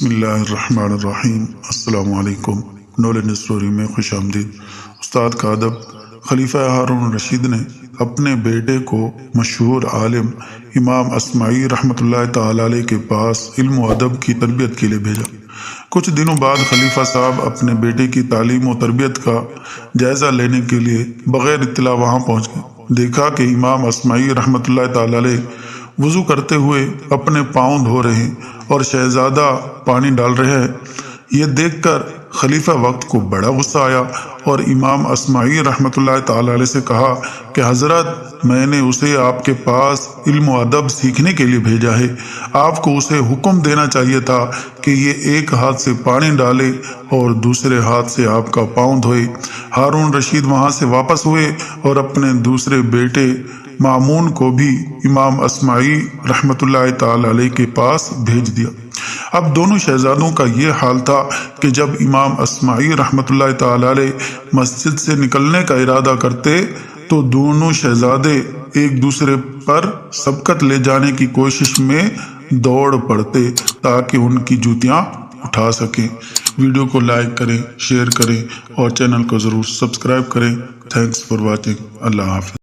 بسم اللہ الرحمن الرحیم۔ السلام علیکم۔ نولن اسٹوری میں خوش آمدید۔ استاد کا ادب۔ خلیفہ ہارون الرشید نے اپنے بیٹے کو مشہور عالم امام اصمعی رحمۃ اللہ تعالی علیہ کے پاس علم و ادب کی تربیت کے لیے بھیجا۔ کچھ دنوں بعد خلیفہ صاحب اپنے بیٹے کی تعلیم و تربیت کا جائزہ لینے کے لیے بغیر اطلاع وہاں پہنچ گئے۔ دیکھا کہ امام اصمعی رحمۃ اللہ تعالی علیہ وضو کرتے ہوئے اپنے پاؤں دھو رہے ہیں اور شہزادہ پانی ڈال رہے ہیں۔ یہ دیکھ کر خلیفہ وقت کو بڑا غصہ آیا اور امام اصمعی رحمۃ اللہ تعالی علیہ سے کہا کہ حضرت، میں نے اسے آپ کے پاس علم و ادب سیکھنے کے لیے بھیجا ہے۔ آپ کو اسے حکم دینا چاہیے تھا کہ یہ ایک ہاتھ سے پانی ڈالے اور دوسرے ہاتھ سے آپ کا پاؤں دھوئے۔ ہارون رشید وہاں سے واپس ہوئے اور اپنے دوسرے بیٹے مامون کو بھی امام اصمعی رحمۃ اللہ تعالی علیہ کے پاس بھیج دیا۔ اب دونوں شہزادوں کا یہ حال تھا کہ جب امام اصمعی رحمۃ اللہ تعالی علیہ مسجد سے نکلنے کا ارادہ کرتے تو دونوں شہزادے ایک دوسرے پر سبقت لے جانے کی کوشش میں دوڑ پڑتے تاکہ ان کی جوتیاں اٹھا سکیں۔ ویڈیو کو لائک کریں، شیئر کریں اور چینل کو ضرور سبسکرائب کریں۔ Thanks for watching. اللہ حافظ۔